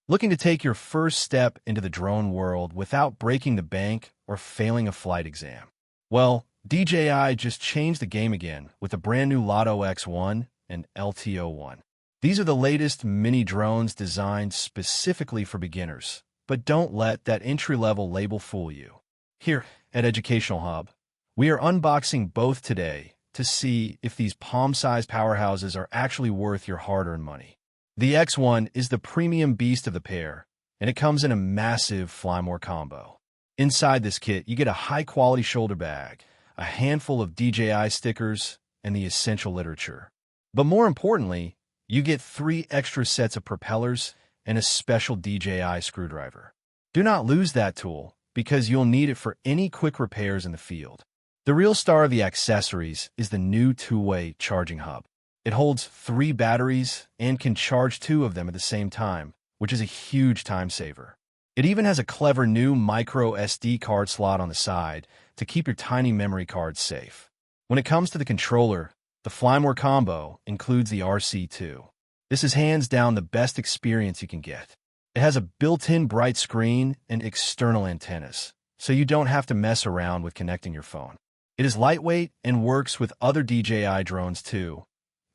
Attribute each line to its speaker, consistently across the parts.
Speaker 1: Looking to take your first step into the drone world without breaking the bank or failing a flight exam? Well, DJI just changed the game again with a brand new LTO X1 and LTO1. These are the latest mini drones designed specifically for beginners, but don't let that entry-level label fool you. Here at Educational Hub, we are unboxing both today to see if these palm-sized powerhouses are actually worth your hard-earned money. The X1 is the premium beast of the pair, and it comes in a massive Fly More combo. Inside this kit, you get a high-quality shoulder bag, a handful of DJI stickers, and the essential literature. But more importantly, you get 3 extra sets of propellers and a special DJI screwdriver. Do not lose that tool, because you'll need it for any quick repairs in the field. The real star of the accessories is the new two-way charging hub. It holds 3 batteries and can charge 2 of them at the same time, which is a huge time saver. It even has a clever new micro SD card slot on the side to keep your tiny memory cards safe. When it comes to the controller, the Fly More combo includes the RC2. This is hands down the best experience you can get. It has a built-in bright screen and external antennas, so you don't have to mess around with connecting your phone. It is lightweight and works with other DJI drones too,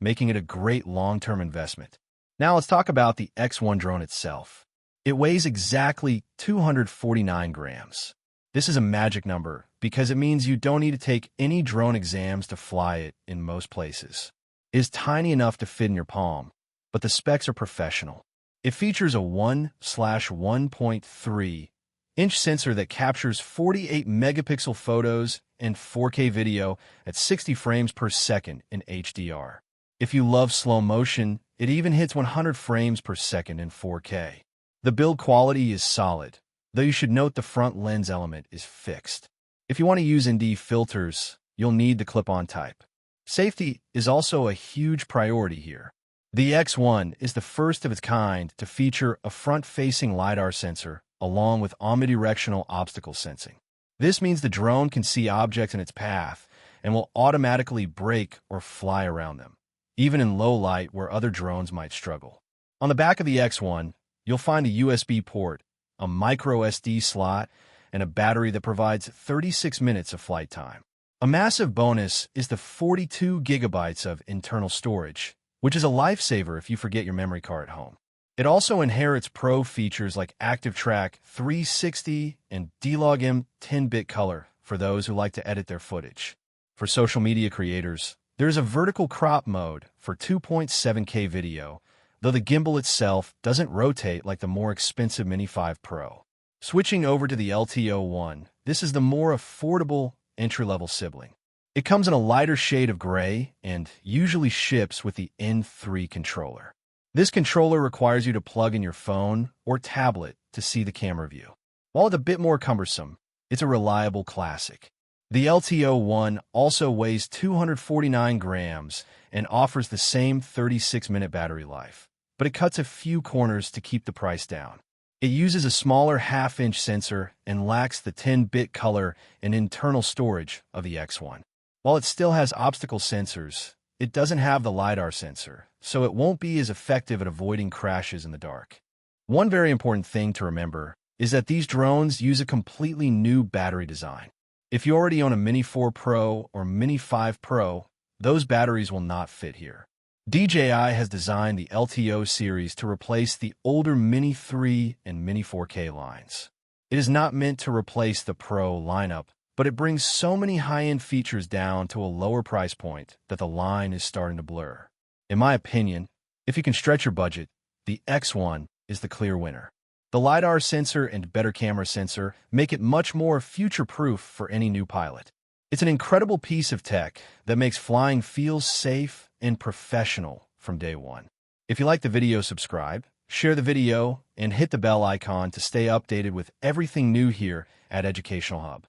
Speaker 1: making it a great long-term investment. Now let's talk about the X1 drone itself. It weighs exactly 249 grams. This is a magic number because it means you don't need to take any drone exams to fly it in most places. It is tiny enough to fit in your palm, but the specs are professional. It features a 1/1.3-inch sensor that captures 48 megapixel photos and 4K video at 60 frames per second in HDR. If you love slow motion, it even hits 100 frames per second in 4K. The build quality is solid, though you should note the front lens element is fixed. If you want to use ND filters, you'll need the clip-on type. Safety is also a huge priority here. The X1 is the first of its kind to feature a front-facing LiDAR sensor along with omnidirectional obstacle sensing. This means the drone can see objects in its path and will automatically brake or fly around them, even in low light where other drones might struggle. On the back of the X1, you'll find a USB port, a micro SD slot, and a battery that provides 36 minutes of flight time. A massive bonus is the 42 gigabytes of internal storage, which is a lifesaver if you forget your memory card at home. It also inherits pro features like Active Track 360 and D-Log-M 10-bit color for those who like to edit their footage. For social media creators, there's a vertical crop mode for 2.7K video, though the gimbal itself doesn't rotate like the more expensive Mini 5 Pro. Switching over to the LTO1, this is the more affordable entry-level sibling. It comes in a lighter shade of gray and usually ships with the N3 controller. This controller requires you to plug in your phone or tablet to see the camera view. While it's a bit more cumbersome, it's a reliable classic. The LTO1 also weighs 249 grams and offers the same 36-minute battery life, but it cuts a few corners to keep the price down. It uses a smaller half-inch sensor and lacks the 10-bit color and internal storage of the X1. While it still has obstacle sensors, it doesn't have the LiDAR sensor, so it won't be as effective at avoiding crashes in the dark. One very important thing to remember is that these drones use a completely new battery design. If you already own a Mini 4 Pro or Mini 5 Pro, those batteries will not fit here. DJI has designed the LTO series to replace the older Mini 3 and Mini 4K lines. It is not meant to replace the Pro lineup, but it brings so many high-end features down to a lower price point that the line is starting to blur. In my opinion, if you can stretch your budget, the X1 is the clear winner. The LiDAR sensor and better camera sensor make it much more future-proof for any new pilot. It's an incredible piece of tech that makes flying feel safe and professional from day one. If you like the video, subscribe, share the video, and hit the bell icon to stay updated with everything new here at Educational Hub.